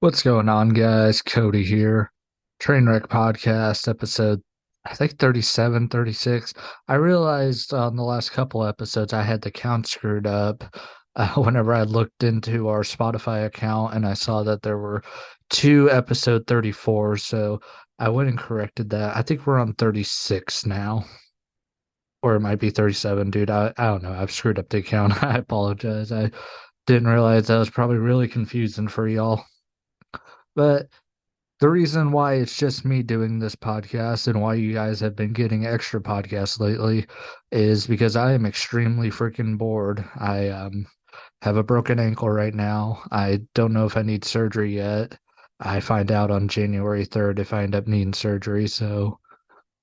What's going on, guys? Cody here. Trainwreck Podcast, episode, I think 37, 36. I realized on the last couple episodes I had the count screwed up whenever I looked into our Spotify account and I saw that there were two episode 34. So I went and corrected that. I think we're on 36 now, or it might be 37, dude. I don't know. I've screwed up the account. I apologize. I didn't realize that was probably really confusing for y'all. But the reason why it's just me doing this podcast and why you guys have been getting extra podcasts lately is because I am extremely freaking bored. I have a broken ankle right now. I don't know if I need surgery yet. I find out on January 3rd if I end up needing surgery. So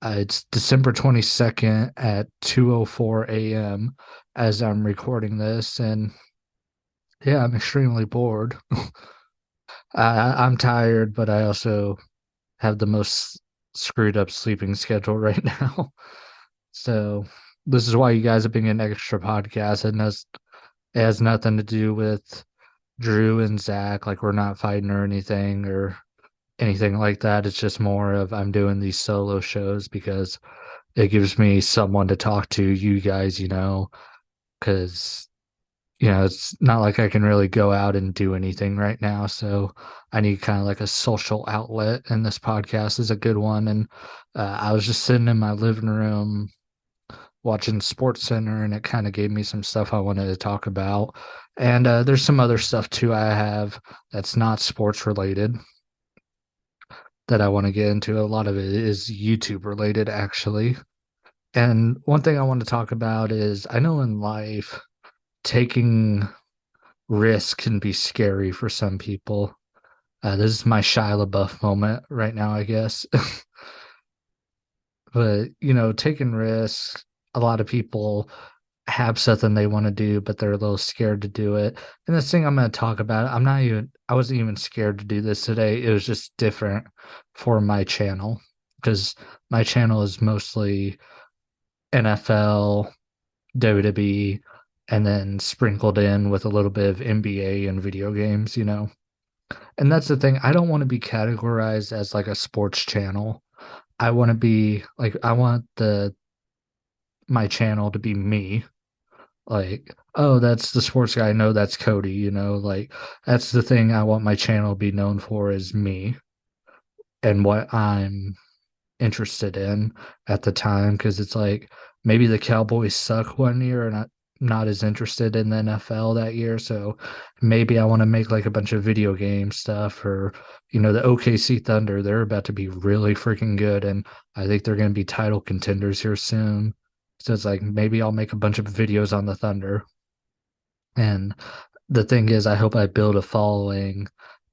it's December 22nd at 2:04 a.m. as I'm recording this. And yeah, I'm extremely bored. I'm tired, but I also have the most screwed up sleeping schedule right now. So this is why you guys have been getting extra podcasts. It has nothing to do with Drew and Zach. Like we're not fighting or anything like that. It's just more of I'm doing these solo shows because it gives me someone to talk to, you guys, because it's not like I can really go out and do anything right now. So I need kind of like a social outlet, and this podcast is a good one. And I was just sitting in my living room watching Sports Center, and it kind of gave me some stuff I wanted to talk about. And there's some other stuff too I have that's not sports related that I want to get into. A lot of it is YouTube related, actually. And one thing I want to talk about is I know in life, taking risk can be scary for some people. This is my Shia LaBeouf moment right now, I guess. But, taking risks, a lot of people have something they want to do, but they're a little scared to do it. And this thing I'm going to talk about, I wasn't even scared to do this today. It was just different for my channel because my channel is mostly NFL, WWE, and then sprinkled in with a little bit of NBA and video games. And that's the thing. I don't want to be categorized as like a sports channel. I want the my channel to be me. Like, oh, that's the sports guy. No, that's Cody. Like that's the thing I want my channel to be known for is me and what I'm interested in at the time. Because it's like maybe the Cowboys suck one year and I'm not as interested in the NFL that year. So maybe I want to make like a bunch of video game stuff or, the OKC Thunder. They're about to be really freaking good. And I think they're going to be title contenders here soon. So it's like maybe I'll make a bunch of videos on the Thunder. And the thing is, I hope I build a following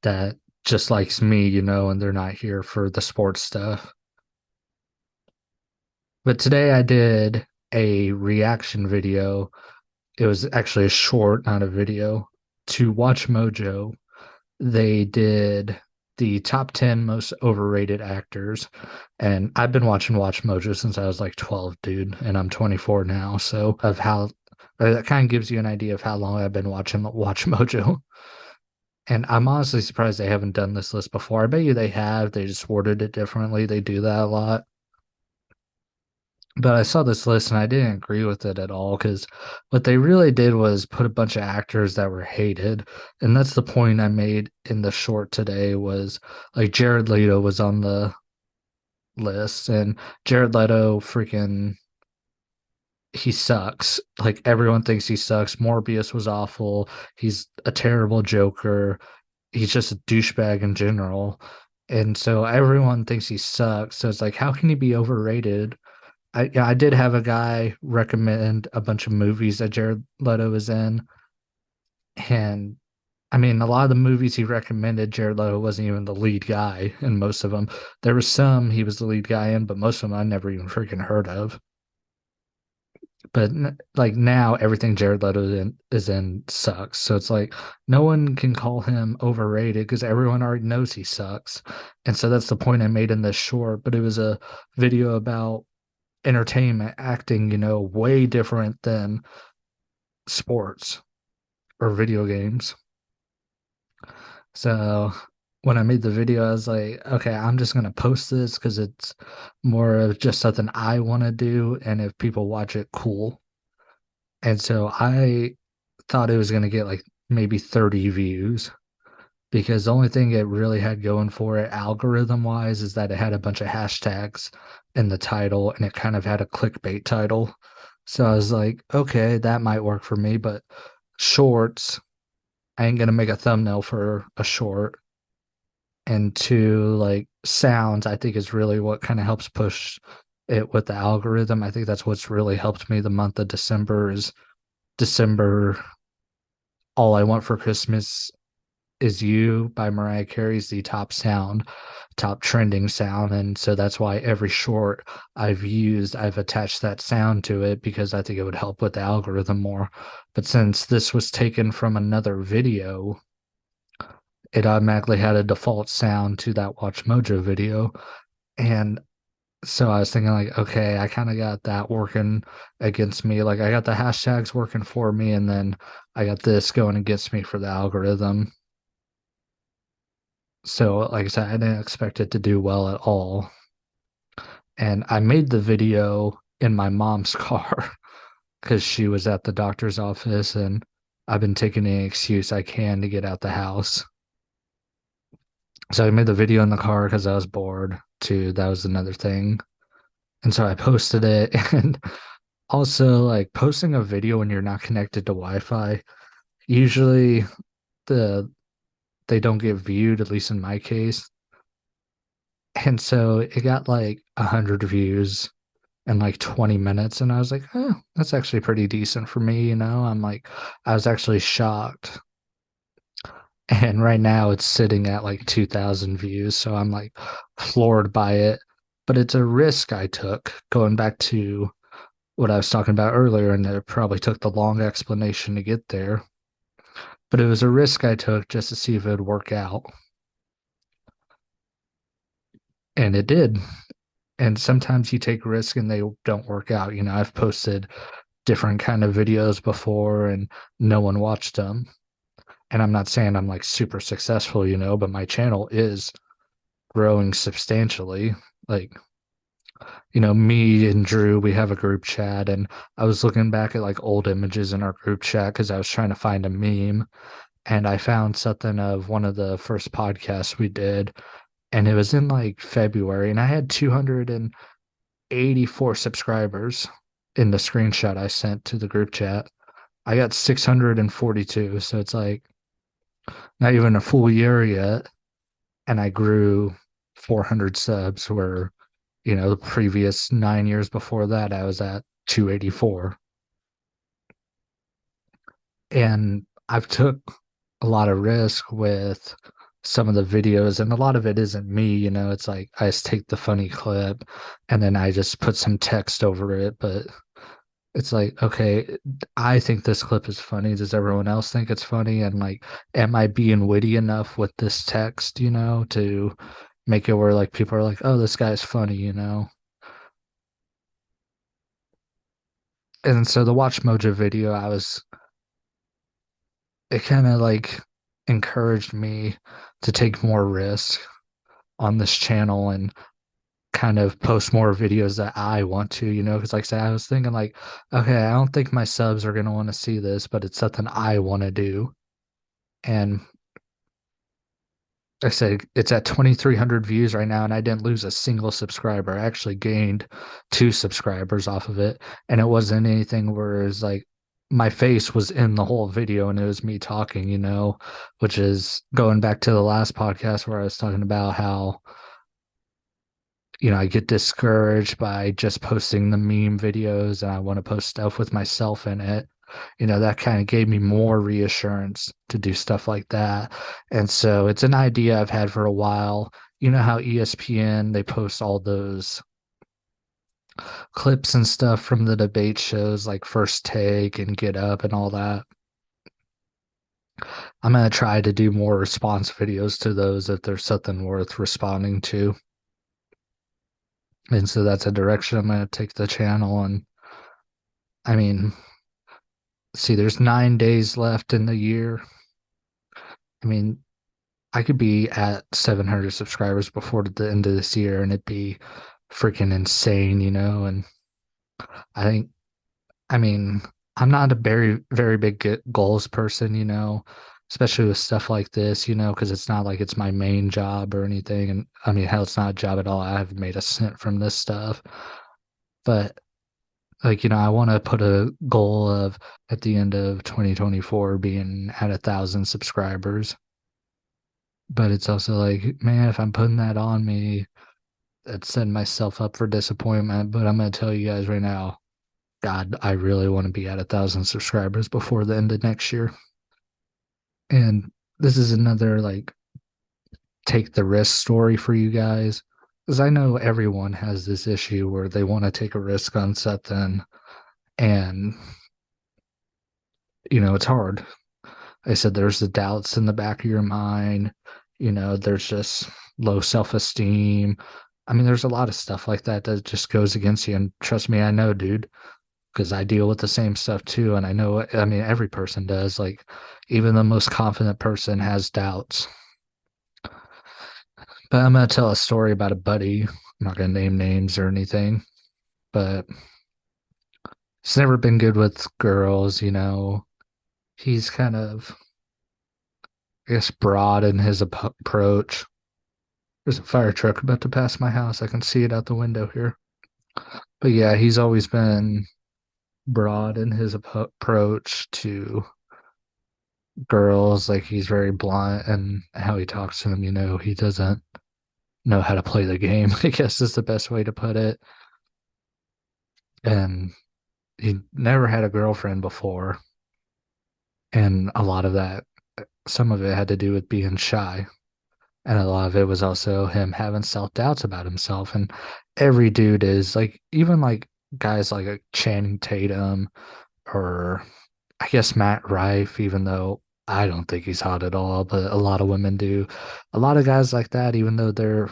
that just likes me, and they're not here for the sports stuff. But today I did a reaction video. It was actually a short, not a video, to Watch Mojo. They did the top 10 most overrated actors. And I've been watching Watch Mojo since I was like 12, dude, and I'm 24 now. So, of how that kind of gives you an idea of how long I've been watching Watch Mojo. And I'm honestly surprised they haven't done this list before. I bet you they have. They just worded it differently. They do that a lot. But I saw this list and I didn't agree with it at all because what they really did was put a bunch of actors that were hated. And that's the point I made in the short today was like Jared Leto was on the list and Jared Leto freaking he sucks. Like everyone thinks he sucks. Morbius was awful. He's a terrible Joker. He's just a douchebag in general. And so everyone thinks he sucks. So it's like, how can he be overrated? I did have a guy recommend a bunch of movies that Jared Leto was in, and I mean a lot of the movies he recommended, Jared Leto wasn't even the lead guy in most of them. There was some he was the lead guy in, but most of them I never even freaking heard of. But like now, everything Jared Leto is in sucks. So it's like no one can call him overrated because everyone already knows he sucks. And so that's the point I made in this short. But it was a video about entertainment, acting, way different than sports or video games. So when I made the video, I was like, okay, I'm just gonna post this because it's more of just something I want to do, and if people watch it, cool. And so I thought it was gonna get like maybe 30 views because the only thing it really had going for it, algorithm wise, is that it had a bunch of hashtags in the title and it kind of had a clickbait title. So I was like, okay, that might work for me, but shorts, I ain't gonna make a thumbnail for a short. And two, like sounds, I think is really what kind of helps push it with the algorithm. I think that's what's really helped me the month of December is December. All I Want for Christmas Is You by Mariah Carey's the top sound, top trending sound. And so that's why every short I've attached that sound to it because I think it would help with the algorithm more. But since this was taken from another video, it automatically had a default sound to that Watch Mojo video. And so I was thinking like, okay, I kind of got that working against me. Like I got the hashtags working for me, and then I got this going against me for the algorithm. So like I said, I didn't expect it to do well at all. And I made the video in my mom's car because she was at the doctor's office, and I've been taking any excuse I can to get out the house. So I made the video in the car because I was bored too. That was another thing. And so I posted it. And also, like posting a video when you're not connected to Wi-Fi, usually the they don't get viewed, at least in my case. And so it got like 100 views in like 20 minutes. And I was like, oh, that's actually pretty decent for me. I'm like, I was actually shocked. And right now it's sitting at like 2,000 views. So I'm like floored by it. But it's a risk I took going back to what I was talking about earlier. And it probably took the long explanation to get there. But it was a risk I took just to see if it would work out. And it did. And sometimes you take risks and they don't work out. I've posted different kind of videos before and no one watched them. And I'm not saying I'm like super successful, but my channel is growing substantially. Like, me and Drew, we have a group chat, and I was looking back at like old images in our group chat because I was trying to find a meme. And I found something of one of the first podcasts we did, and it was in like February, and I had 284 subscribers in the screenshot I sent to the group chat. I got 642, so it's like not even a full year yet, and I grew 400 subs where, the previous 9 years before that I was at 284. And I've took a lot of risk with some of the videos, and a lot of it isn't me, it's like I just take the funny clip and then I just put some text over it. But it's like, okay, I think this clip is funny. Does everyone else think it's funny? And like, am I being witty enough with this text, to make it where like people are like, oh, this guy's funny? And so the Watch Mojo video, it kind of like encouraged me to take more risk on this channel and kind of post more videos that I want to, because like I said, I was thinking like, okay, I don't think my subs are going to want to see this, but it's something I want to do. And like I said, it's at 2,300 views right now, and I didn't lose a single subscriber. I actually gained two subscribers off of it. And it wasn't anything where it's like my face was in the whole video and it was me talking, which is going back to the last podcast where I was talking about how I get discouraged by just posting the meme videos and I want to post stuff with myself in it. That kind of gave me more reassurance to do stuff like that. And so it's an idea I've had for a while. You know how ESPN, they post all those clips and stuff from the debate shows like First Take and Get Up and all that. I'm going to try to do more response videos to those if there's something worth responding to. And so that's a direction I'm going to take the channel. And I mean, see, there's 9 days left in the year. I mean, I could be at 700 subscribers before the end of this year and it'd be freaking insane, and I think I mean, I'm not a very big goals person, especially with stuff like this, because it's not like it's my main job or anything. And I mean, hell, it's not a job at all. I haven't made a cent from this stuff. But like, I want to put a goal of at the end of 2024 being at 1,000 subscribers. But it's also like, man, if I'm putting that on me, that's setting myself up for disappointment. But I'm going to tell you guys right now, God, I really want to be at 1,000 subscribers before the end of next year. And this is another like take the risk story for you guys. Because I know everyone has this issue where they want to take a risk on something and it's hard. I said there's the doubts in the back of your mind, there's just low self-esteem. I mean, there's a lot of stuff like that that just goes against you. And trust me, I know, dude, because I deal with the same stuff too. And I know, I mean, every person does. Like, even the most confident person has doubts. But I'm going to tell a story about a buddy. I'm not going to name names or anything, but he's never been good with girls. He's kind of, I guess, broad in his approach. There's a fire truck about to pass my house. I can see it out the window here. But yeah, he's always been broad in his approach to girls. Like, he's very blunt and how he talks to them. He doesn't know how to play the game, I guess is the best way to put it. And he never had a girlfriend before. And a lot of that, some of it had to do with being shy. And a lot of it was also him having self doubts about himself. And every dude is like, even like guys like a Channing Tatum or I guess Matt Rife, even though I don't think he's hot at all, but a lot of women do. A lot of guys like that, even though they're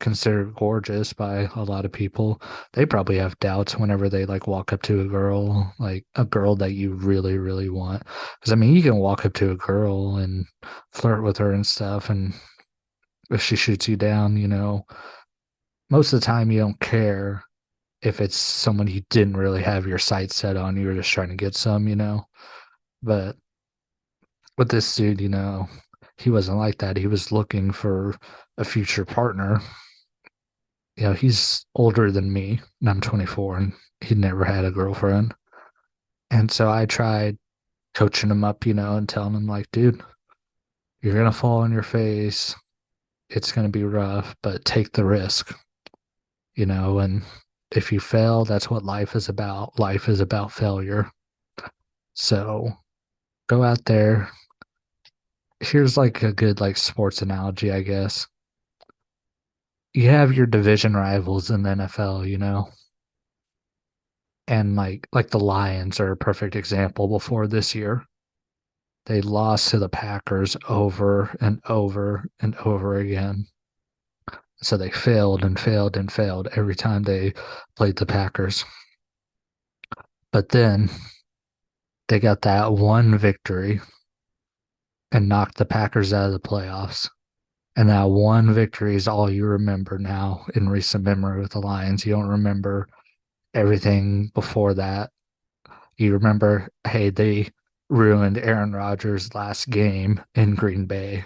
considered gorgeous by a lot of people, they probably have doubts whenever they like walk up to a girl, like a girl that you really, really want. Because I mean, you can walk up to a girl and flirt with her and stuff, and if she shoots you down, most of the time you don't care if it's someone you didn't really have your sights set on. You were just trying to get some. But with this dude, he wasn't like that. He was looking for a future partner. He's older than me, and I'm 24, and he'd never had a girlfriend. And so I tried coaching him up, and telling him, like, dude, you're going to fall on your face. It's going to be rough, but take the risk. And if you fail, that's what life is about. Life is about failure. So go out there. Here's like a good like sports analogy, I guess. You have your division rivals in the NFL, and like the Lions are a perfect example before this year. They lost to the Packers over and over and over again. So they failed and failed and failed every time they played the Packers. But then they got that one victory and knocked the Packers out of the playoffs. And that one victory is all you remember now in recent memory with the Lions. You don't remember everything before that. You remember, hey, they ruined Aaron Rodgers' last game in Green Bay.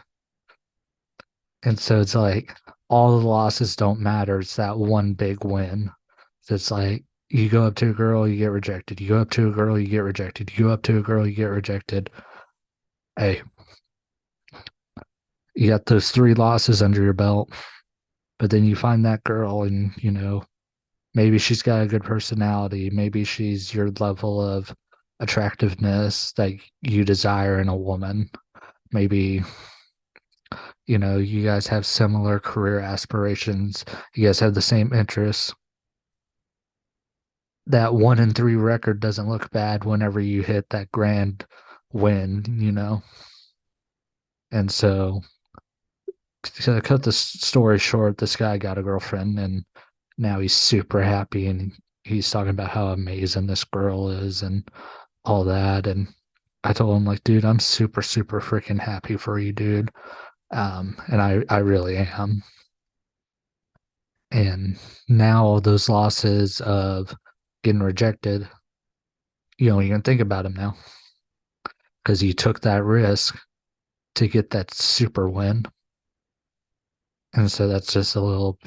And so it's like all the losses don't matter. It's that one big win. So it's like you go up to a girl, you get rejected. You go up to a girl, you get rejected. You go up to a girl, you get rejected. Hey, you got those three losses under your belt, but then you find that girl and, maybe she's got a good personality. Maybe she's your level of attractiveness that you desire in a woman. Maybe, you guys have similar career aspirations. You guys have the same interests. That 1-3 record doesn't look bad whenever you hit that grand win. And so to cut the story short, this guy got a girlfriend and now he's super happy and he's talking about how amazing this girl is and all that. And I told him, like, dude, I'm super, super freaking happy for you, dude. And I really am. And now those losses of getting rejected, you can think about them now because you took that risk to get that super win. And so that's just a little,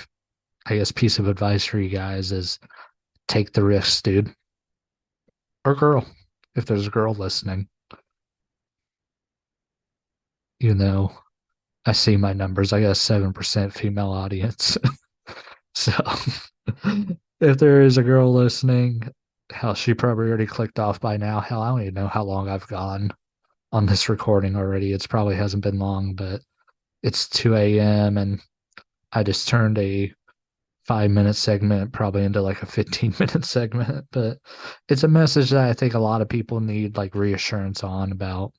I guess, piece of advice for you guys is take the risks, dude. Or girl, if there's a girl listening. You know, I see my numbers. I got a 7% female audience. So if there is a girl listening, hell, she probably already clicked off by now. Hell, I don't even know how long I've gone on this recording already. It's probably hasn't been long, but it's 2 a.m. and I just turned a 5 minute segment probably into like a 15-minute segment. But it's a message that I think a lot of people need like reassurance on about.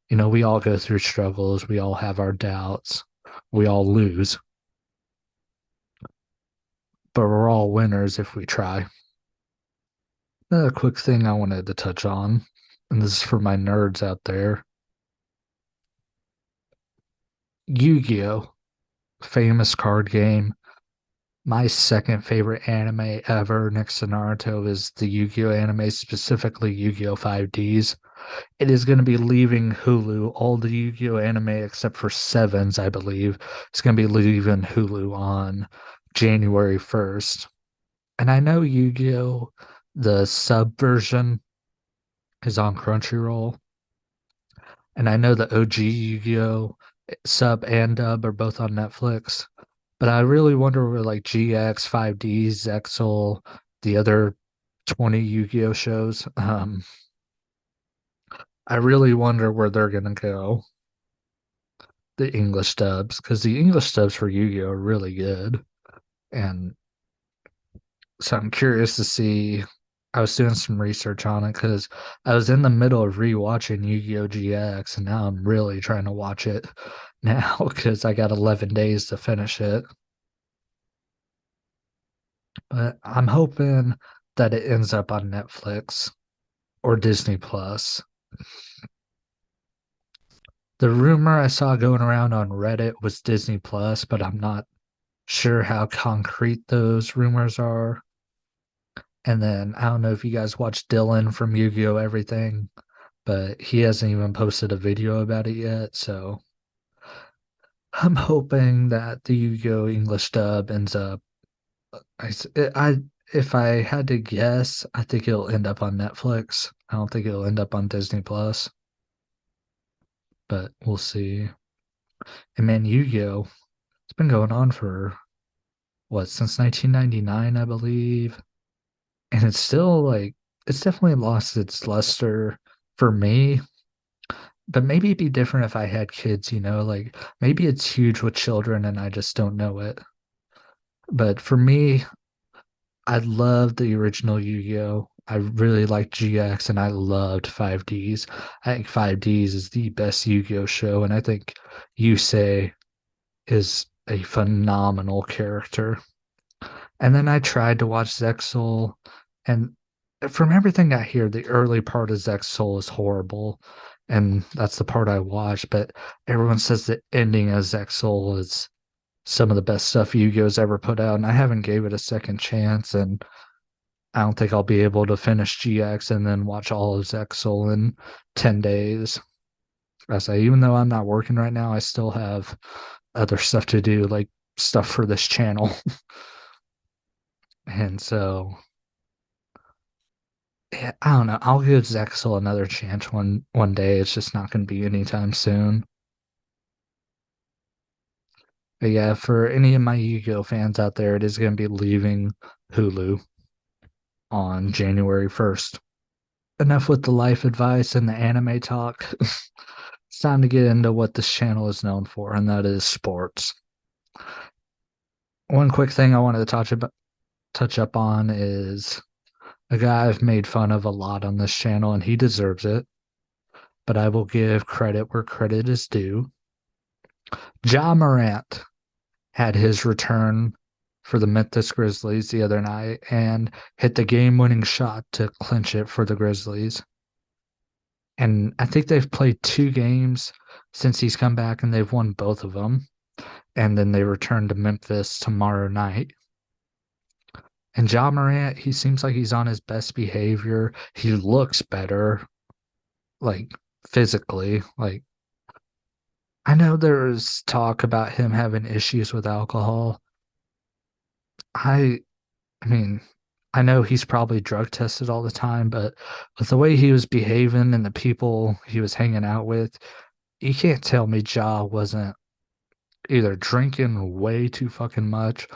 We all go through struggles, we all have our doubts, we all lose, but we're all winners if we try. Another quick thing I wanted to touch on, and this is for my nerds out there. Yu-Gi-Oh! Famous card game. My second favorite anime ever next to Naruto is the Yu-Gi-Oh! Anime, specifically Yu-Gi-Oh! 5Ds. It is going to be leaving Hulu. All the Yu-Gi-Oh! Anime except for Sevens, I believe, it's going to be leaving Hulu on January 1st. And I know Yu-Gi-Oh! The sub version is on Crunchyroll. And I know the OG Yu-Gi-Oh! Sub and dub are both on Netflix. But I really wonder where like GX, 5D, Zexal, the other 20 Yu-Gi-Oh! Shows. I really wonder where they're gonna go. The English dubs, because the English dubs for Yu-Gi-Oh! Are really good. And so I'm curious to see. I was doing some research on it because I was in the middle of rewatching Yu-Gi-Oh! GX, and now I'm really trying to watch it now because I got 11 days to finish it. But I'm hoping that it ends up on Netflix or Disney Plus. The rumor I saw going around on Reddit was Disney Plus, but I'm not sure how concrete those rumors are. And then I don't know if you guys watch Dylan from Yu-Gi-Oh! Everything, but he hasn't even posted a video about it yet. So I'm hoping that the Yu-Gi-Oh! English dub ends up. I, I if I had to guess, I think it'll end up on Netflix. I don't think it'll end up on Disney Plus, but we'll see. And man, Yu-Gi-Oh! It's been going on for what, since 1999, I believe. And it's still like, it's definitely lost its luster for me. But maybe it'd be different if I had kids, like maybe it's huge with children and I just don't know it. But for me, I loved the original Yu-Gi-Oh! I really liked GX and I loved 5Ds. I think 5Ds is the best Yu-Gi-Oh! Show, and I think Yusei is a phenomenal character. And then I tried to watch Zexal, and from everything I hear, the early part of Zexal is horrible, and that's the part I watched. But everyone says the ending of Zexal is some of the best stuff Yu-Gi-Oh's ever put out, and I haven't gave it a second chance, and I don't think I'll be able to finish GX and then watch all of Zexal in 10 days. I say, even though I'm not working right now, I still have other stuff to do, like stuff for this channel. And so, yeah, I don't know. I'll give Zexel another chance one day. It's just not going to be anytime soon. But yeah, for any of my Yu-Gi-Oh fans out there, it is going to be leaving Hulu on January 1st. Enough with the life advice and the anime talk. It's time to get into what this channel is known for, and that is sports. One quick thing I wanted to touch up on is a guy I've made fun of a lot on this channel, and he deserves it. But I will give credit where credit is due. Ja Morant had his return for the Memphis Grizzlies the other night and hit the game-winning shot to clinch it for the Grizzlies. And I think they've played 2 games since he's come back and they've won both of them. And then they return to Memphis tomorrow night. And Ja Morant, he seems like he's on his best behavior. He looks better, like physically. Like, I know there's talk about him having issues with alcohol. I I mean, I know he's probably drug tested all the time, but with the way he was behaving and the people he was hanging out with, you can't tell me Ja wasn't either drinking way too fucking much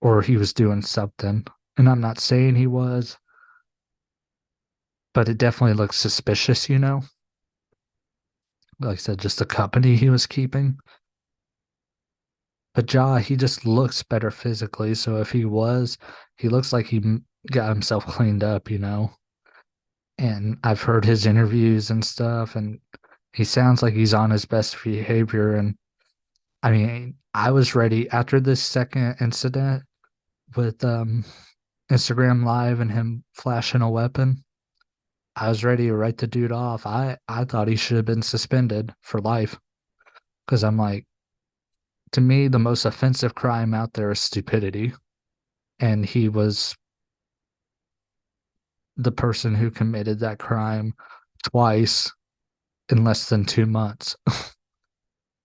or he was doing something. And I'm not saying he was, but it definitely looks suspicious, you know? Like I said, just the company he was keeping. But Ja, he just looks better physically. So if he was, he looks like he got himself cleaned up, you know? And I've heard his interviews and stuff, and he sounds like he's on his best behavior. And I mean, I was ready after this second incident with Instagram Live and him flashing a weapon. I was ready to write the dude off. I thought he should have been suspended for life because I'm like, to me, the most offensive crime out there is stupidity. And he was the person who committed that crime twice in less than 2 months.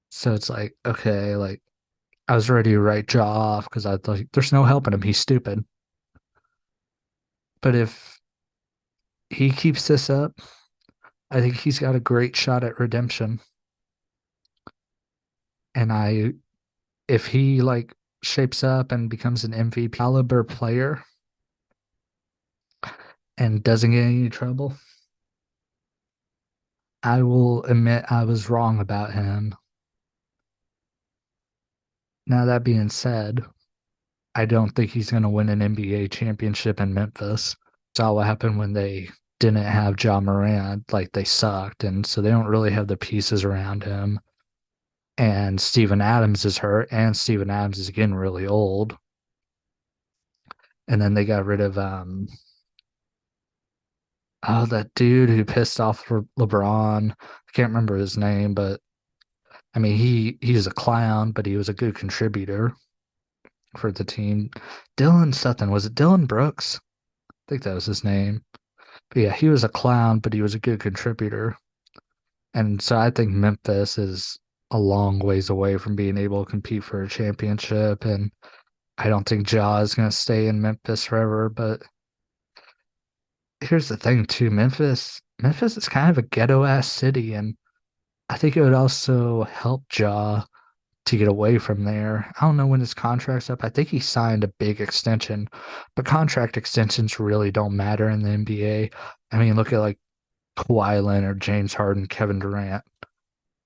So it's like, okay, like I was ready to write Ja off because I thought there's no helping him. He's stupid. But if he keeps this up, I think he's got a great shot at redemption. And if he like shapes up and becomes an MVP caliber player and doesn't get any trouble, I will admit I was wrong about him. Now, that being said, I don't think he's going to win an NBA championship in Memphis. Saw what happened when they didn't have Ja Morant, like they sucked. And so they don't really have the pieces around him. And Steven Adams is hurt, and Steven Adams is getting really old. And then they got rid of that dude who pissed off LeBron. I can't remember his name, but I mean he's a clown, but he was a good contributor for the team. Dylan something, was it Dylan Brooks? I think that was his name. But yeah, he was a clown, but he was a good contributor. And so I think Memphis is a long ways away from being able to compete for a championship. And I don't think Ja is going to stay in Memphis forever. But here's the thing, too. Memphis is kind of a ghetto ass city. And I think it would also help Ja to get away from there. I don't know when his contract's up. I think he signed a big extension, but contract extensions really don't matter in the NBA. I mean, look at like Kawhi Leonard, James Harden, Kevin Durant.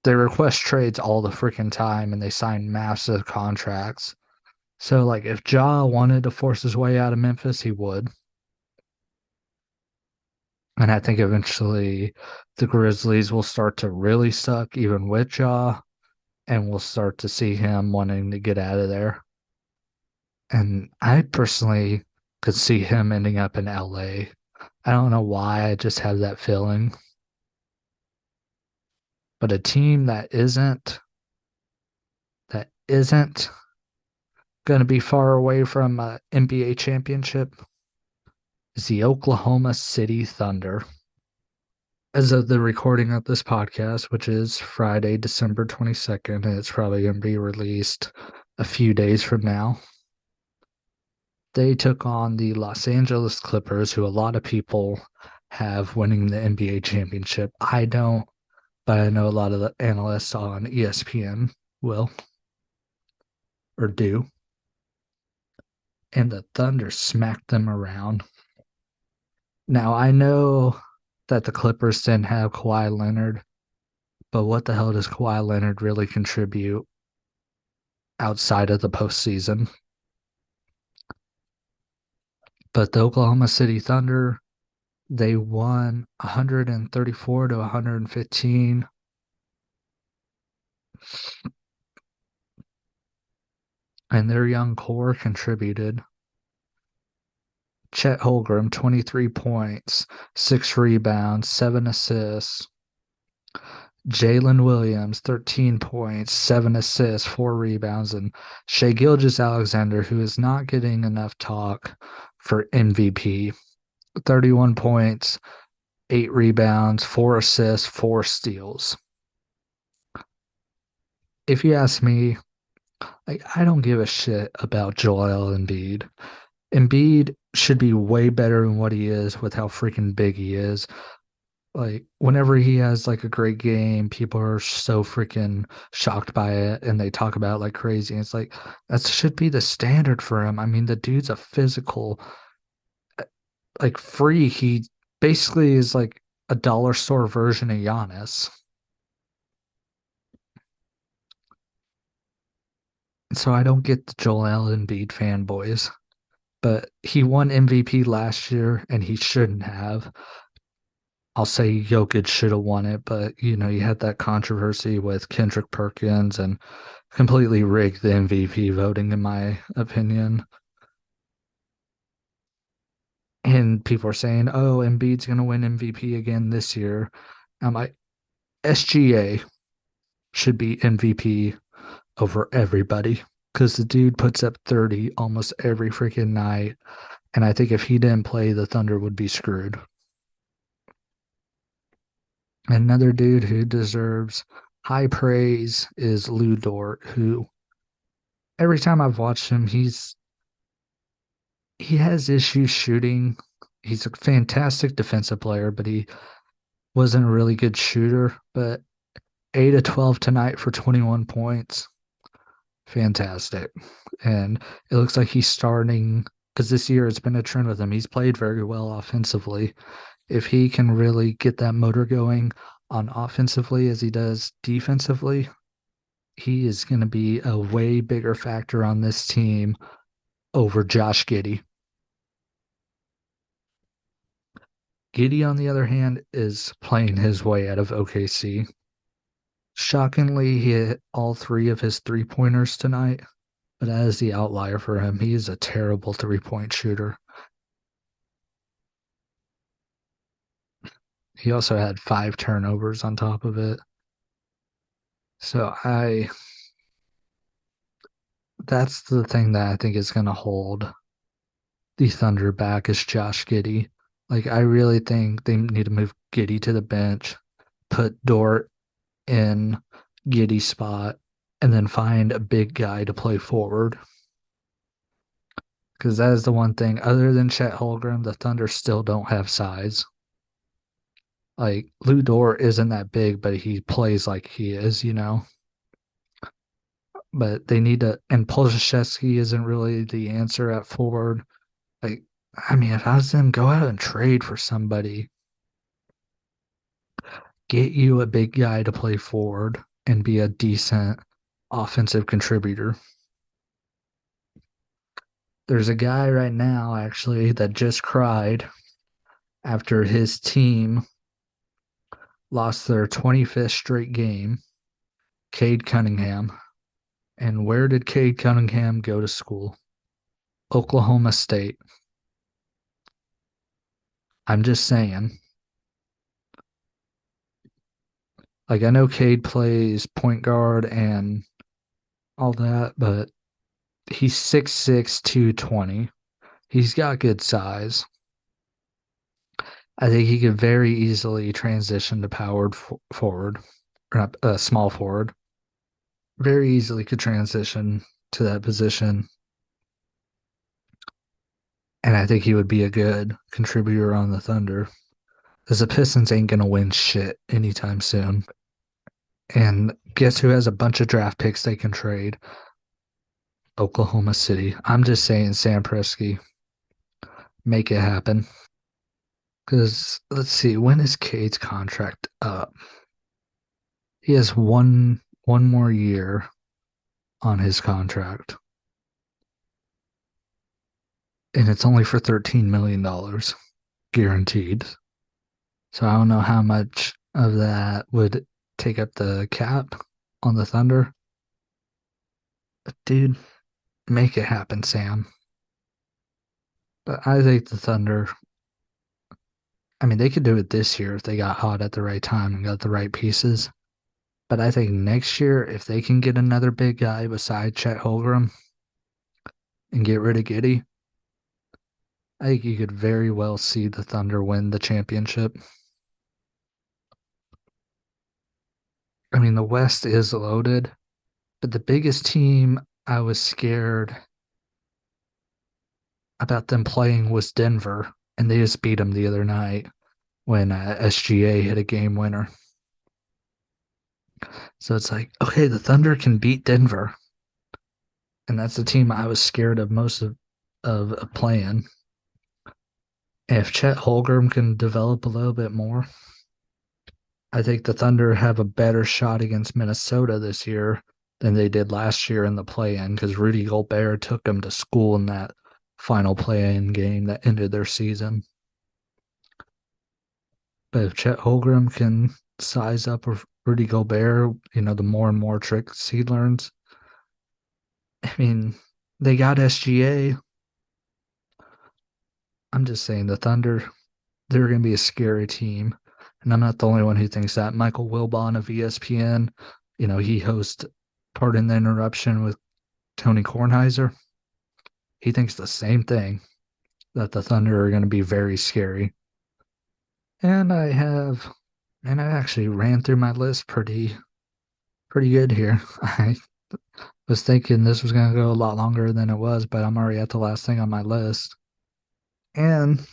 They request trades all the freaking time and they sign massive contracts. So, like, if Ja wanted to force his way out of Memphis, he would. And I think eventually the Grizzlies will start to really suck, even with Ja, and we'll start to see him wanting to get out of there. And I personally could see him ending up in LA. I don't know why, I just have that feeling. But a team that isn't going to be far away from an NBA championship is the Oklahoma City Thunder. As of the recording of this podcast, which is Friday, December 22nd, and it's probably going to be released a few days from now, they took on the Los Angeles Clippers, who a lot of people have winning the NBA championship. I don't, but I know a lot of the analysts on ESPN will or do. And the Thunder smacked them around. Now, I know that the Clippers didn't have Kawhi Leonard, but what the hell does Kawhi Leonard really contribute outside of the postseason? But the Oklahoma City Thunder, they won 134 to 115. And their young core contributed. Chet Holmgren, 23 points, 6 rebounds, 7 assists. Jalen Williams, 13 points, 7 assists, 4 rebounds, and Shea Gilgeous-Alexander, who is not getting enough talk for MVP, 31 points, 8 rebounds, 4 assists, 4 steals. If you ask me, like I don't give a shit about Joel Embiid. Embiid should be way better than what he is with how freaking big he is. Like whenever he has like a great game, people are so freaking shocked by it and they talk about it like crazy. And it's like that should be the standard for him. I mean, the dude's a physical like freak. He basically is like a dollar store version of Giannis. So I don't get the Joel Embiid fanboys, but he won MVP last year and he shouldn't have. I'll say Jokic should have won it, but you had that controversy with Kendrick Perkins and completely rigged the MVP voting, in my opinion. And people are saying, "Oh, Embiid's going to win MVP again this year." I'm like, SGA should be MVP over everybody because the dude puts up 30 almost every freaking night. And I think if he didn't play, the Thunder would be screwed. Another dude who deserves high praise is Lou Dort, who every time I've watched him, he has issues shooting. He's a fantastic defensive player, but he wasn't a really good shooter. But 8 of 12 tonight for 21 points. Fantastic. And it looks like he's starting because this year it's been a trend with him. He's played very well offensively. If he can really get that motor going on offensively as he does defensively, he is going to be a way bigger factor on this team over Josh Giddey. Giddey, on the other hand, is playing his way out of OKC. Shockingly, he hit all three of his 3 pointers tonight, but that is the outlier for him. He is a terrible 3 point shooter. He also had 5 turnovers on top of it. So that's the thing that I think is going to hold the Thunder back is Josh Giddey. Like I really think they need to move Giddey to the bench, put Dort in Giddey's spot, and then find a big guy to play forward. Because that is the one thing. Other than Chet Holmgren, the Thunder still don't have size. Like Lou Dort isn't that big, but he plays like he is. But they need to, and Polszewski isn't really the answer at forward. Like, I mean, if I was them, go out and trade for somebody. Get you a big guy to play forward and be a decent offensive contributor. There's a guy right now, actually, that just cried after his team lost their 25th straight game, Cade Cunningham. And where did Cade Cunningham go to school? Oklahoma State. I'm just saying. Like, I know Cade plays point guard and all that, but he's 6'6, 220. He's got good size. I think he could very easily transition to powered forward, or not, small forward. Very easily could transition to that position. And I think he would be a good contributor on the Thunder. Because the Pistons ain't going to win shit anytime soon. And guess who has a bunch of draft picks they can trade? Oklahoma City. I'm just saying, Sam Presti, make it happen. Because let's see, when is Cade's contract up? He has one more year on his contract, and it's only for $13 million guaranteed. So I don't know how much of that would take up the cap on the Thunder. But dude, make it happen, Sam. But I think the Thunder, I mean, they could do it this year if they got hot at the right time and got the right pieces. But I think next year, if they can get another big guy beside Chet Holmgren and get rid of Giddy, I think you could very well see the Thunder win the championship. I mean, the West is loaded, but the biggest team I was scared about them playing was Denver, and they just beat them the other night when SGA hit a game winner. So it's like, okay, the Thunder can beat Denver, and that's the team I was scared of most of playing. If Chet Holmgren can develop a little bit more, I think the Thunder have a better shot against Minnesota this year than they did last year in the play-in because Rudy Gobert took them to school in that final play-in game that ended their season. But if Chet Holmgren can size up with Rudy Gobert, the more and more tricks he learns. I mean, they got SGA. I'm just saying the Thunder, they're going to be a scary team. And I'm not the only one who thinks that. Michael Wilbon of ESPN, he hosts Pardon the Interruption with Tony Kornheiser. He thinks the same thing, that the Thunder are going to be very scary. And I actually ran through my list pretty good here. I was thinking this was going to go a lot longer than it was, but I'm already at the last thing on my list. And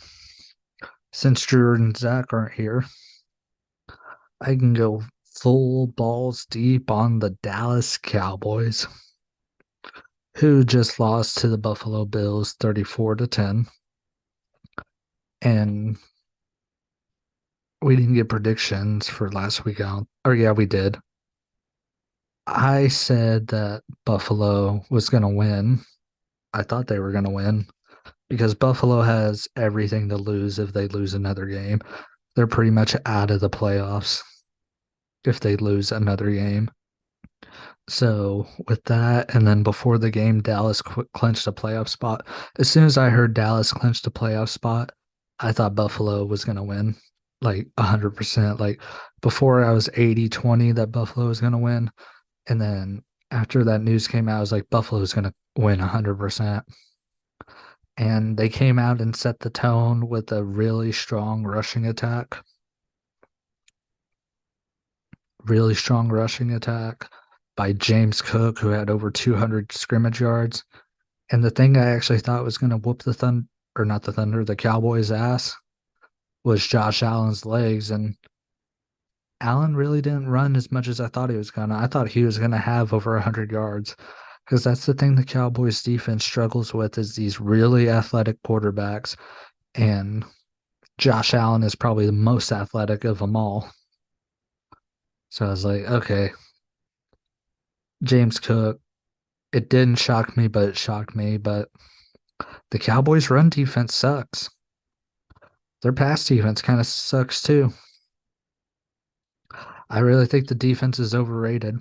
since Drew and Zach aren't here, I can go full balls deep on the Dallas Cowboys, who just lost to the Buffalo Bills 34-10. And we didn't get predictions for last week out. Or yeah, we did. I said that Buffalo was going to win. I thought they were going to win because Buffalo has everything to lose if they lose another game. They're pretty much out of the playoffs if they lose another game. So with that, and then before the game, Dallas clinched a playoff spot. As soon as I heard Dallas clinched a playoff spot, I thought Buffalo was going to win like 100%. Like before I was 80-20 that Buffalo was going to win. And then after that news came out, I was like, Buffalo's going to win 100%. And they came out and set the tone with a really strong rushing attack. Really strong rushing attack by James Cook, who had over 200 scrimmage yards. And the thing I actually thought was going to whoop the Thunder, or not the Thunder, the Cowboys' ass was Josh Allen's legs. And Allen really didn't run as much as I thought he was going to. I thought he was going to have over 100 yards because that's the thing the Cowboys defense struggles with is these really athletic quarterbacks. And Josh Allen is probably the most athletic of them all. So I was like, okay, James Cook, it didn't shock me, but it shocked me. But the Cowboys' run defense sucks. Their pass defense kind of sucks too. I really think the defense is overrated.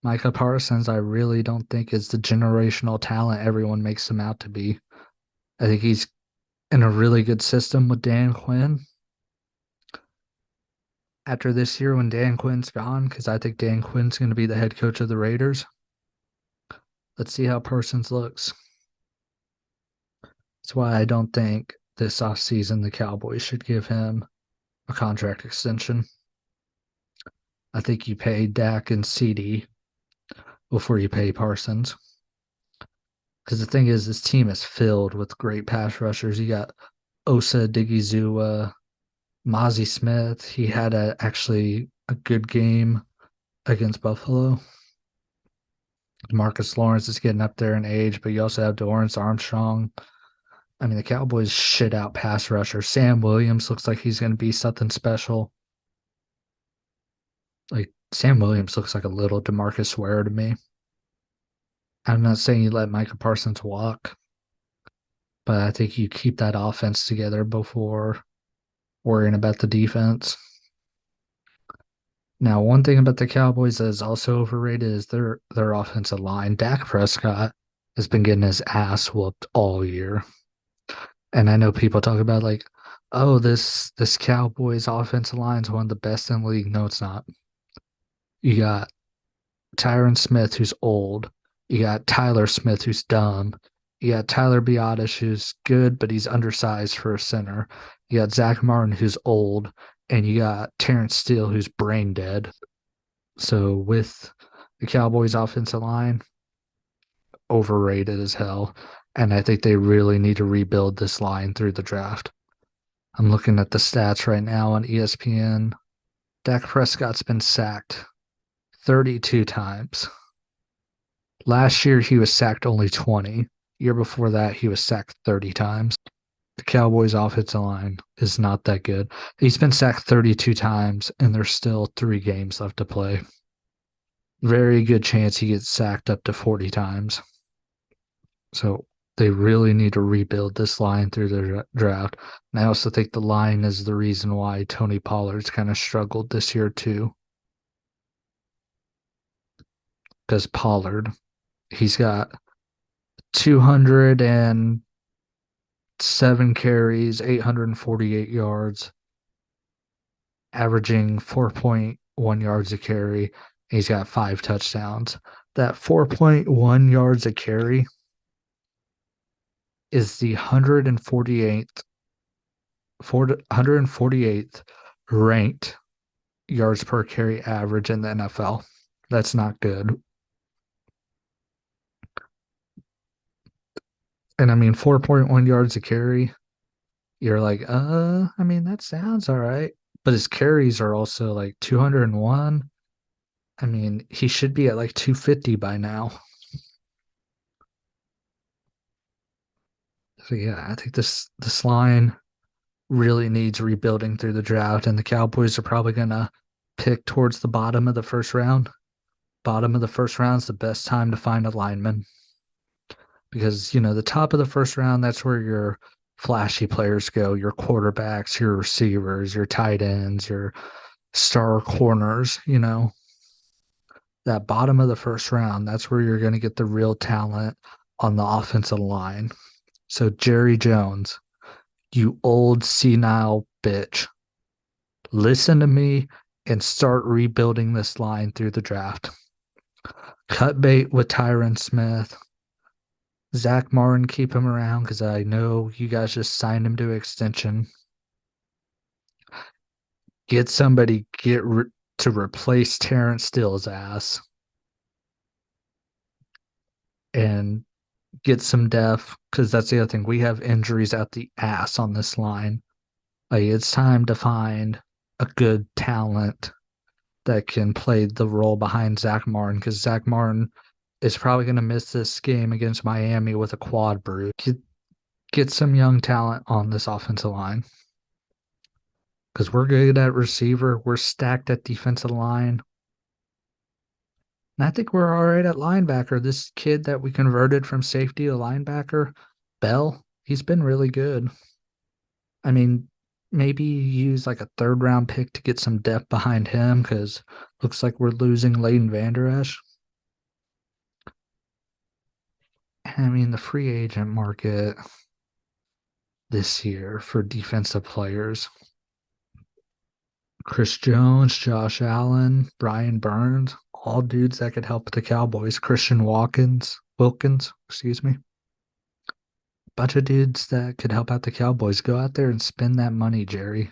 Micah Parsons, I really don't think is the generational talent everyone makes him out to be. I think he's in a really good system with Dan Quinn. After this year, when Dan Quinn's gone, because I think Dan Quinn's going to be the head coach of the Raiders, let's see how Parsons looks. That's why I don't think this offseason the Cowboys should give him a contract extension. I think you pay Dak and CD before you pay Parsons. Because the thing is, this team is filled with great pass rushers. You got Osa Digizua, Mozzie Smith. He had actually a good game against Buffalo. Marcus Lawrence is getting up there in age, but you also have Dorrance Armstrong. I mean, the Cowboys shit out pass rusher. Sam Williams looks like he's going to be something special. Like, Sam Williams looks like a little DeMarcus Ware to me. I'm not saying you let Micah Parsons walk, but I think you keep that offense together before worrying about the defense. Now, one thing about the Cowboys that is also overrated is their offensive line. Dak Prescott has been getting his ass whooped all year. And I know people talk about like, oh, this Cowboys offensive line is one of the best in the league. No, it's not. You got Tyron Smith, who's old. You got Tyler Smith, who's dumb. You got Tyler Biotish, who's good, but he's undersized for a center. You got Zach Martin, who's old. And you got Terrence Steele, who's brain dead. So with the Cowboys' offensive line, overrated as hell. And I think they really need to rebuild this line through the draft. I'm looking at the stats right now on ESPN. Dak Prescott's been sacked 32 times. Last year, he was sacked only 20. Year before that, he was sacked 30 times. The Cowboys' offensive line is not that good. He's been sacked 32 times, and there's still 3 games left to play. Very good chance he gets sacked up to 40 times. So they really need to rebuild this line through the draft. And I also think the line is the reason why Tony Pollard's kind of struggled this year, too. Because Pollard, he's got 207 carries, 848 yards, averaging 4.1 yards a carry. He's got 5 touchdowns. That 4.1 yards a carry is the 148th ranked yards per carry average in the NFL. That's not good. And I mean, 4.1 yards a carry, you're like, I mean, that sounds all right. But his carries are also like 201. I mean, he should be at like 250 by now. So yeah, I think this line really needs rebuilding through the draft, and the Cowboys are probably gonna pick towards the bottom of the first round. Bottom of the first round is the best time to find a lineman because the top of the first round, that's where your flashy players go, your quarterbacks, your receivers, your tight ends, your star corners. That bottom of the first round, that's where you're going to get the real talent on the offensive line. So Jerry Jones, you old senile bitch, listen to me and start rebuilding this line through the draft. Cut bait with Tyron Smith. Zach Martin, keep him around because I know you guys just signed him to extension. Get somebody to replace Terrence Steele's ass and get some depth because that's the other thing. We have injuries at the ass on this line. Like it's time to find a good talent that can play the role behind Zach Martin because Zach Martin is probably going to miss this game against Miami with a quad bruise. Get some young talent on this offensive line because we're good at receiver. We're stacked at defensive line. And I think we're all right at linebacker. This kid that we converted from safety to linebacker, Bell, he's been really good. I mean, maybe use like a third-round pick to get some depth behind him because looks like we're losing Leighton Vander Esch. I mean, the free agent market this year for defensive players, Chris Jones, Josh Allen, Brian Burns, all dudes that could help the Cowboys. Christian Wilkins, excuse me. Bunch of dudes that could help out the Cowboys. Go out there and spend that money, Jerry.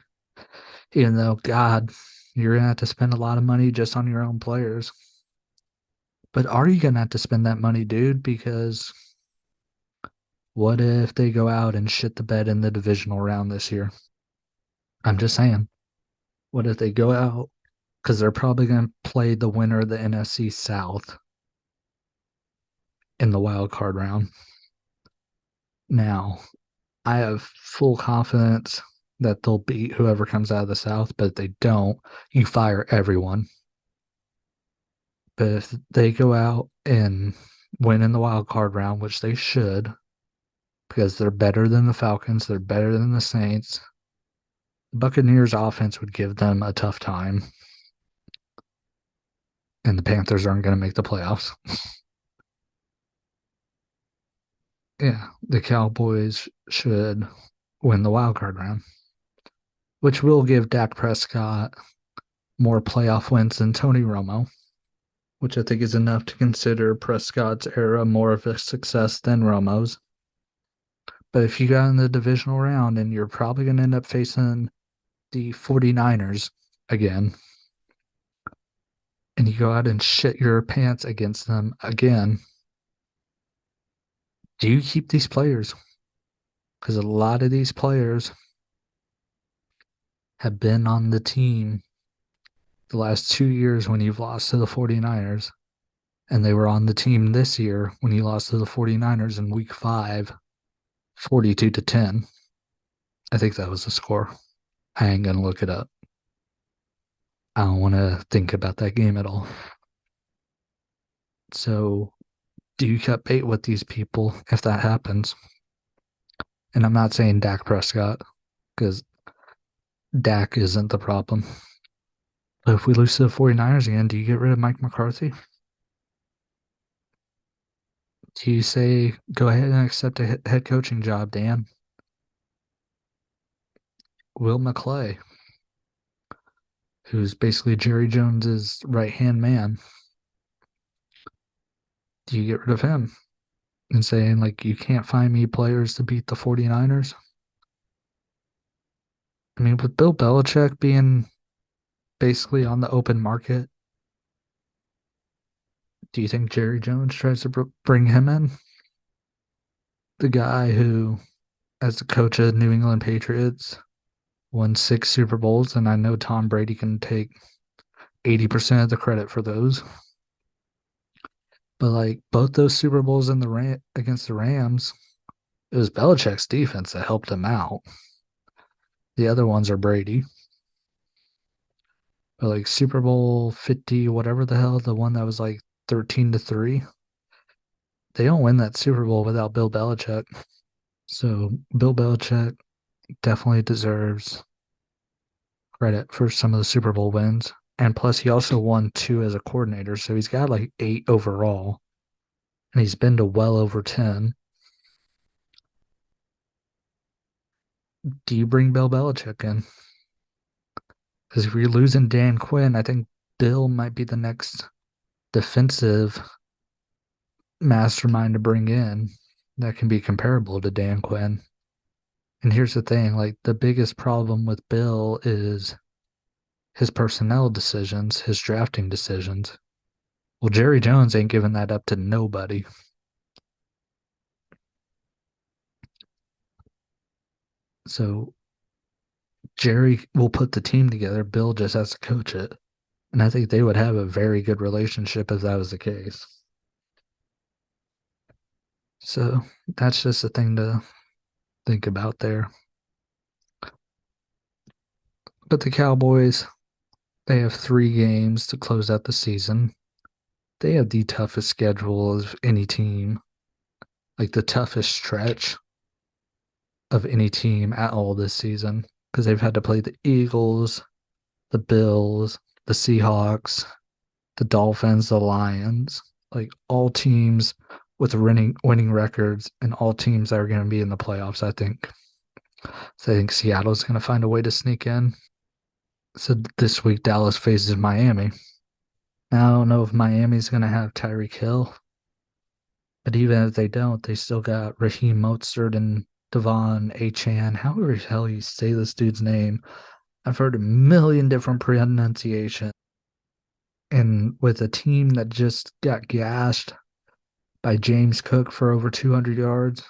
Even though, God, you're going to have to spend a lot of money just on your own players. But are you going to have to spend that money, dude? Because what if they go out and shit the bed in the divisional round this year? I'm just saying. What if they go out? Because they're probably going to play the winner of the NFC South in the wild card round. Now, I have full confidence that they'll beat whoever comes out of the South, but if they don't, you fire everyone. But if they go out and win in the wild card round, which they should, because they're better than the Falcons, they're better than the Saints, the Buccaneers offense would give them a tough time. And the Panthers aren't going to make the playoffs. Yeah, the Cowboys should win the wild card round, which will give Dak Prescott more playoff wins than Tony Romo. which I think is enough to consider Prescott's era more of a success than Romo's. But if you got in the divisional round and you're probably going to end up facing the 49ers again, and you go out and shit your pants against them again, do you keep these players? Because a lot of these players have been on the team the last 2 years when you've lost to the 49ers, and they were on the team this year when you lost to the 49ers in week 5, 42-10. I think that was the score. I ain't going to look it up. I don't want to think about that game at all. So, do you cut bait with these people if that happens? And I'm not saying Dak Prescott, because Dak isn't the problem. But if we lose to the 49ers again, do you get rid of Mike McCarthy? Do you say, go ahead and accept a head coaching job, Dan? Will McClay, who's basically Jerry Jones's right-hand man, do you get rid of him and saying, like, you can't find me players to beat the 49ers? I mean, with Bill Belichick being basically on the open market, do you think Jerry Jones tries to bring him in? The guy who, as the coach of New England Patriots, won 6 Super Bowls, and I know Tom Brady can take 80% of the credit for those. But like both those Super Bowls in the against the Rams, it was Belichick's defense that helped him out. The other ones are Brady. But like Super Bowl 50, whatever the hell, the one that was like 13-3, they don't win that Super Bowl without Bill Belichick. So Bill Belichick definitely deserves credit for some of the Super Bowl wins. And plus, he also won 2 as a coordinator. So he's got like 8 overall. And he's been to well over 10. Do you bring Bill Belichick in? Because if you're losing Dan Quinn, I think Bill might be the next defensive mastermind to bring in that can be comparable to Dan Quinn. And here's the thing, like the biggest problem with Bill is his personnel decisions, his drafting decisions. Well, Jerry Jones ain't giving that up to nobody. So Jerry will put the team together. Bill just has to coach it. And I think they would have a very good relationship if that was the case. So that's just a thing to think about there. But the Cowboys, they have 3 games to close out the season. They have the toughest schedule of any team, like the toughest stretch of any team at all this season, because they've had to play the Eagles, the Bills, the Seahawks, the Dolphins, the Lions, like all teams with winning records and all teams that are going to be in the playoffs, I think. So I think Seattle's going to find a way to sneak in. So this week, Dallas faces Miami. Now, I don't know if Miami's going to have Tyreek Hill, but even if they don't, they still got Raheem Mostert and Devon Achan. However the hell you say this dude's name, I've heard a million different pronunciations. And with a team that just got gashed by James Cook for over 200 yards,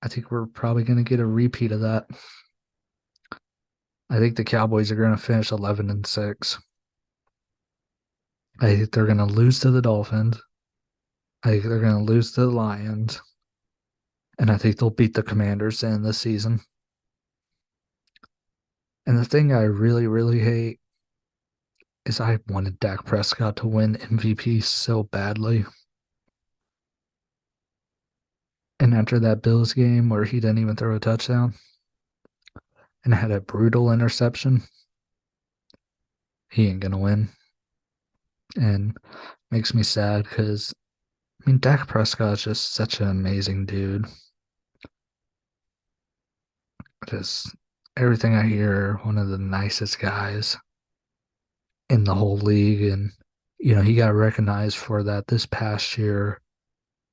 I think we're probably going to get a repeat of that. I think the Cowboys are going to finish 11-6. I think they're going to lose to the Dolphins. I think they're going to lose to the Lions. And I think they'll beat the Commanders in this season. And the thing I really, really hate is I wanted Dak Prescott to win MVP so badly. And after that Bills game where he didn't even throw a touchdown and had a brutal interception, he ain't going to win. And makes me sad because, I mean, Dak Prescott is just such an amazing dude. Just everything I hear, one of the nicest guys. in the whole league. And, he got recognized for that this past year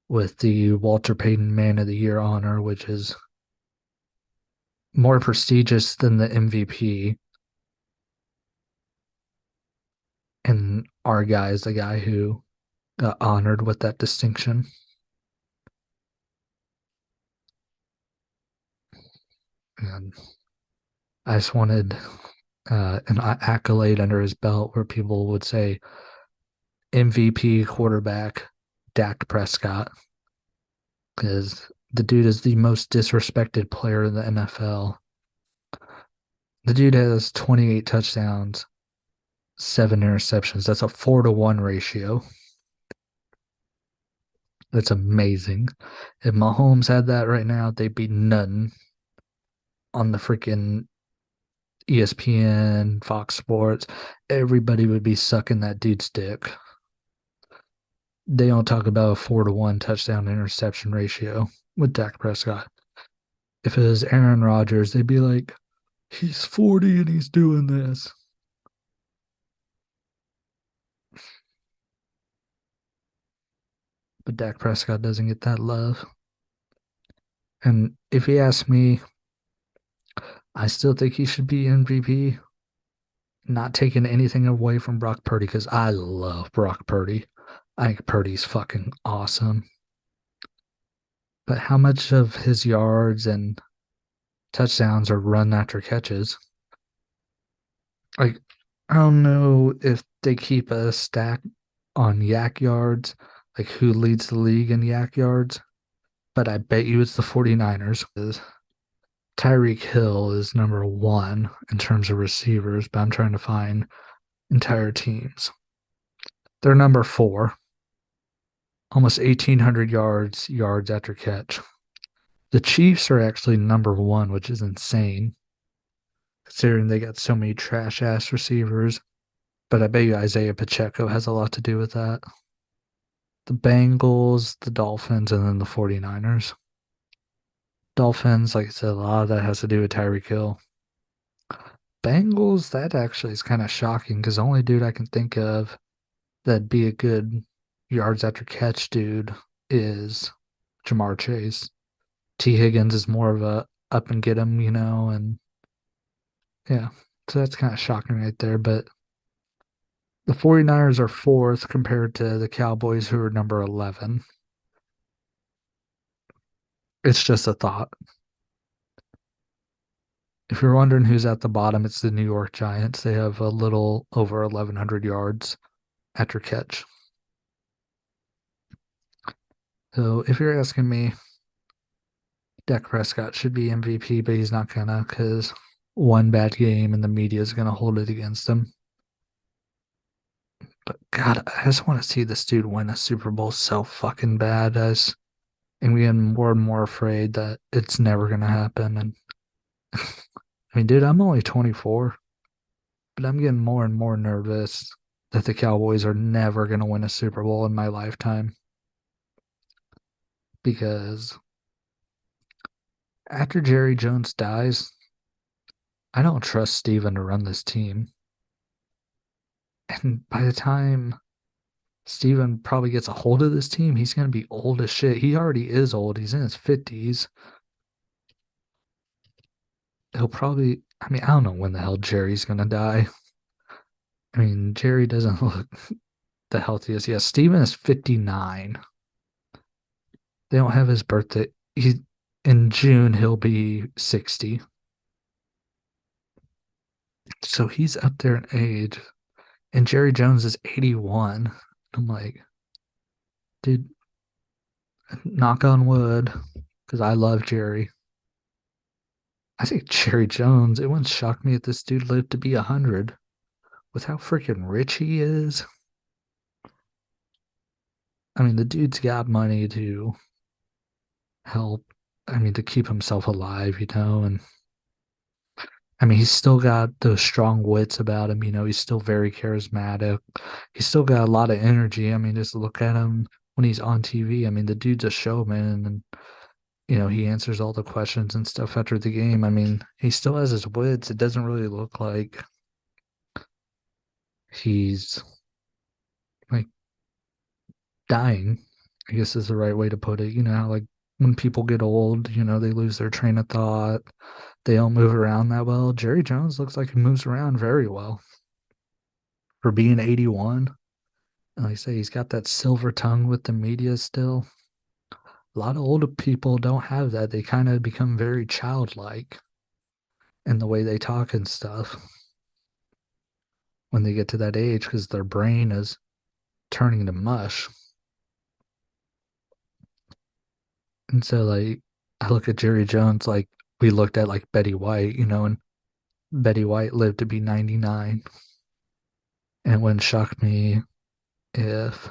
with the Walter Payton Man of the Year honor, which is more prestigious than the MVP. And our guy is the guy who got honored with that distinction. And I just wanted an accolade under his belt where people would say MVP quarterback Dak Prescott, because the dude is the most disrespected player in the NFL. The dude has 28 touchdowns, 7 interceptions. That's a 4-to-1 ratio. That's amazing. If Mahomes had that right now, they'd be none on the freaking ESPN, Fox Sports. Everybody would be sucking that dude's dick. They don't talk about a 4-to-1 touchdown interception ratio with Dak Prescott. If it was Aaron Rodgers, they'd be like, he's 40 and he's doing this. But Dak Prescott doesn't get that love. And if he asks me, I still think he should be MVP. Not taking anything away from Brock Purdy because I love Brock Purdy. I think Purdy's fucking awesome. But how much of his yards and touchdowns are run after catches? Like, I don't know if they keep a stack on yak yards, like who leads the league in yak yards, but I bet you it's the 49ers. Tyreek Hill is number one in terms of receivers, but I'm trying to find entire teams. They're number four, almost 1,800 yards after catch. The Chiefs are actually number one, which is insane, considering they got so many trash ass receivers. But I bet you Isaiah Pacheco has a lot to do with that. The Bengals, the Dolphins, and then the 49ers. Dolphins, like I said, a lot of that has to do with Tyreek Hill. Bengals, that actually is kind of shocking because the only dude I can think of that'd be a good yards after catch dude is Jamar Chase. T. Higgins is more of a up and get him, and yeah. So that's kind of shocking right there. But the 49ers are fourth compared to the Cowboys, who are number 11. It's just a thought. If you're wondering who's at the bottom, it's the New York Giants. They have a little over 1,100 yards after catch. So if you're asking me, Dak Prescott should be MVP, but he's not gonna because one bad game and the media is gonna hold it against him. But God, I just want to see this dude win a Super Bowl so fucking bad. I'm getting more and more afraid that it's never gonna happen. And I mean, dude, I'm only 24, but I'm getting more and more nervous that the Cowboys are never gonna win a Super Bowl in my lifetime because after Jerry Jones dies, I don't trust Steven to run this team. And by the time Steven probably gets a hold of this team, he's going to be old as shit. He already is old. He's in his 50s. He'll probably, I mean, I don't know when the hell Jerry's going to die. I mean, Jerry doesn't look the healthiest. Yeah, Steven is 59. They don't have his birthday. In June, he'll be 60. So he's up there in age. And Jerry Jones is 81. I'm like, dude, knock on wood, because I love Jerry. I think Jerry Jones, it wouldn't shock me if this dude lived to be 100 with how freaking rich he is. I mean, the dude's got money to help, I mean, to keep himself alive, and I mean, he's still got those strong wits about him, he's still very charismatic. He's still got a lot of energy. I mean, just look at him when he's on TV. I mean, the dude's a showman and he answers all the questions and stuff after the game. I mean, he still has his wits. It doesn't really look like he's like dying, I guess is the right way to put it. You know how like when people get old, they lose their train of thought. They don't move around that well. Jerry Jones looks like he moves around very well for being 81. And like I say, he's got that silver tongue with the media still. A lot of older people don't have that. They kind of become very childlike in the way they talk and stuff when they get to that age because their brain is turning to mush. And so, like, I look at Jerry Jones like we looked at like Betty White, and Betty White lived to be 99. And it wouldn't shock me if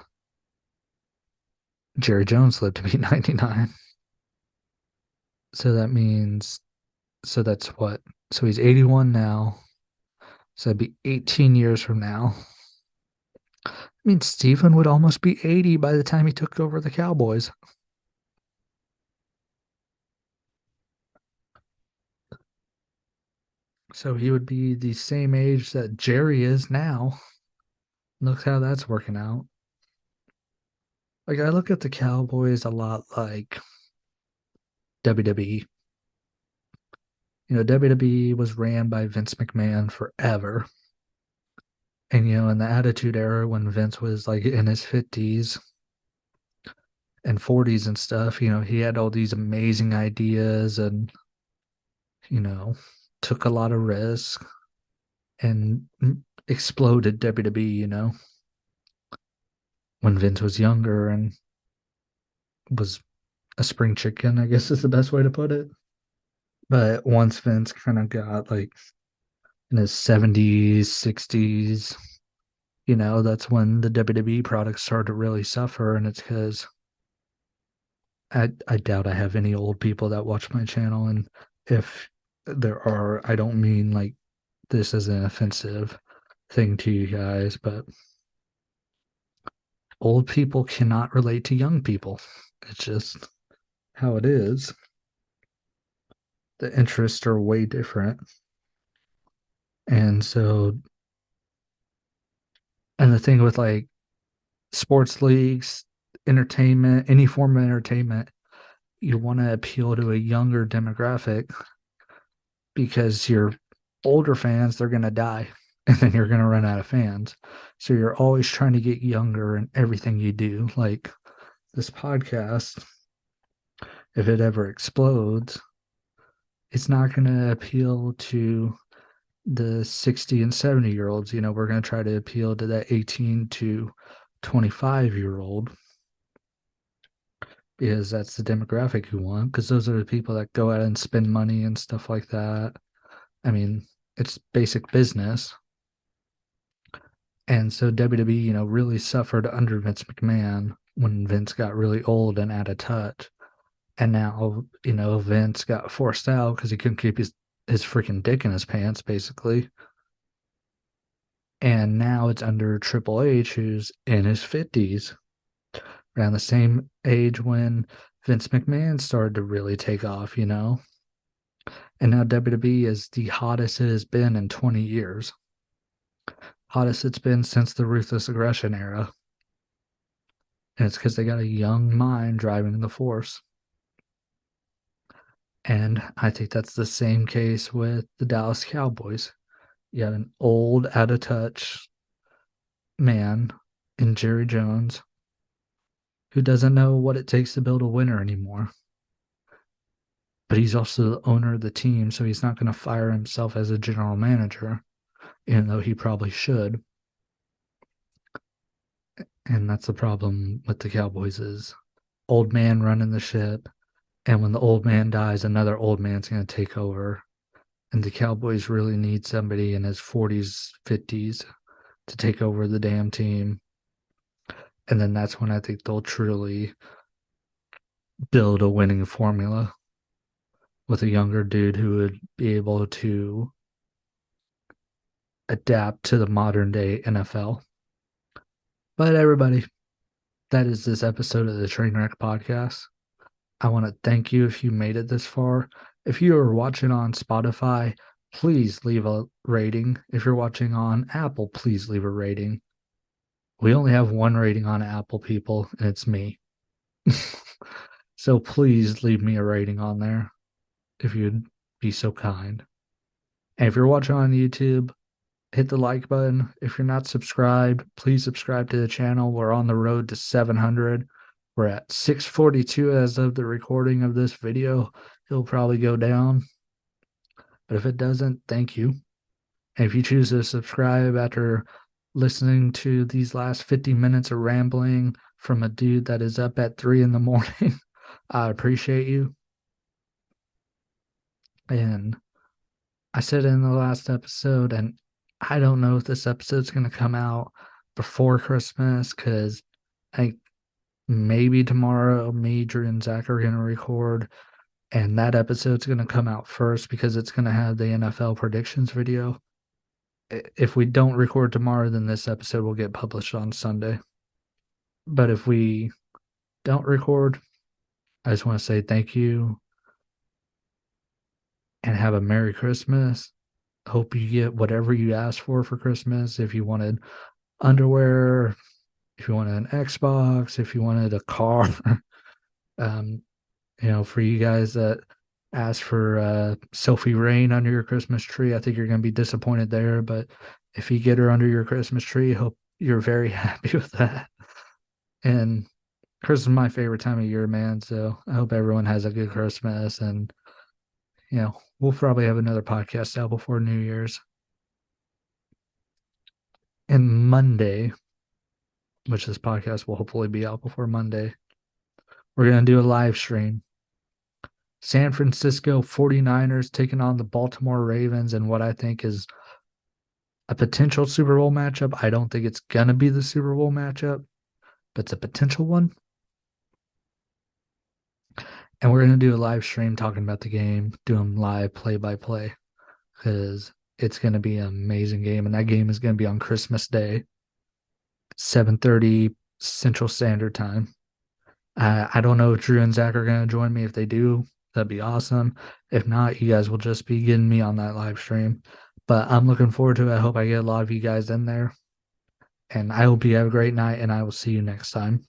Jerry Jones lived to be 99. So that means, so that's what? So he's 81 now. So that'd be 18 years from now. I mean, Stephen would almost be 80 by the time he took over the Cowboys. So he would be the same age that Jerry is now. Look how that's working out. Like, I look at the Cowboys a lot like WWE. WWE was ran by Vince McMahon forever. And, in the Attitude Era when Vince was like in his 50s and 40s and stuff, he had all these amazing ideas and, you know, took a lot of risk and exploded WWE, when Vince was younger and was a spring chicken, I guess is the best way to put it. But once Vince kind of got like in his 70s, 60s, that's when the WWE products started to really suffer. And it's because I doubt I have any old people that watch my channel. And if there are, I don't mean like this as an offensive thing to you guys, but old people cannot relate to young people. It's just how it is. The interests are way different. And so, and the thing with like sports leagues, entertainment, any form of entertainment, you want to appeal to a younger demographic because your older fans, they're going to die and then you're going to run out of fans. So you're always trying to get younger in everything you do. Like this podcast, if it ever explodes, it's not going to appeal to the 60 and 70-year-olds. We're going to try to appeal to that 18 to 25-year-old because that's the demographic you want, because those are the people that go out and spend money and stuff like that. I mean, it's basic business. And so WWE, really suffered under Vince McMahon when Vince got really old and out of touch. And now, Vince got forced out because he couldn't keep his freaking dick in his pants, basically. And now it's under Triple H, who's in his 50s, around the same age when Vince McMahon started to really take off, And now WWE is the hottest it has been in 20 years. Hottest it's been since the Ruthless Aggression era. And it's because they got a young mind driving the force. And I think that's the same case with the Dallas Cowboys. You got an old, out of touch man in Jerry Jones who doesn't know what it takes to build a winner anymore. But he's also the owner of the team, so he's not going to fire himself as a general manager, even though he probably should. And that's the problem with the Cowboys is old man running the ship. And when the old man dies, another old man's going to take over. And the Cowboys really need somebody in his 40s, 50s to take over the damn team. And then that's when I think they'll truly build a winning formula with a younger dude who would be able to adapt to the modern day NFL. But everybody, that is this episode of the Trainwreck Podcast. I want to thank you if you made it this far. If you are watching on Spotify, please leave a rating. If you're watching on Apple, please leave a rating. We only have one rating on Apple, people, and it's me. So please leave me a rating on there if you'd be so kind. And if you're watching on YouTube, hit the like button. If you're not subscribed, please subscribe to the channel. We're on the road to 700. We're at 642 as of the recording of this video. It'll probably go down. But if it doesn't, thank you. And if you choose to subscribe after listening to these last 50 minutes of rambling from a dude that is up at 3 in the morning, I appreciate you. And I said in the last episode, and I don't know if this episode's going to come out before Christmas because I maybe tomorrow me, Drew, and Zach are going to record, and that episode's going to come out first because it's going to have the NFL predictions video. If we don't record tomorrow, then this episode will get published on Sunday. But if we don't record, I just want to say thank you and have a Merry Christmas. Hope you get whatever you asked for Christmas. If you wanted underwear, if you wanted an Xbox, if you wanted a car, um, for you guys that asked for Sophie Rain under your Christmas tree, I think you're going to be disappointed there. But if you get her under your Christmas tree, hope you're very happy with that. And Christmas is my favorite time of year, man. So I hope everyone has a good Christmas. And, we'll probably have another podcast out before New Year's. And Monday, which this podcast will hopefully be out before Monday, we're going to do a live stream. San Francisco 49ers taking on the Baltimore Ravens in what I think is a potential Super Bowl matchup. I don't think it's going to be the Super Bowl matchup, but it's a potential one. And we're going to do a live stream talking about the game, doing live play-by-play because it's going to be an amazing game. And that game is going to be on Christmas Day, 7:30 Central Standard Time. I don't know if Drew and Zach are going to join me. If they do, that'd be awesome. If not, you guys will just be getting me on that live stream. But I'm looking forward to it. I hope I get a lot of you guys in there. And I hope you have a great night, and I will see you next time.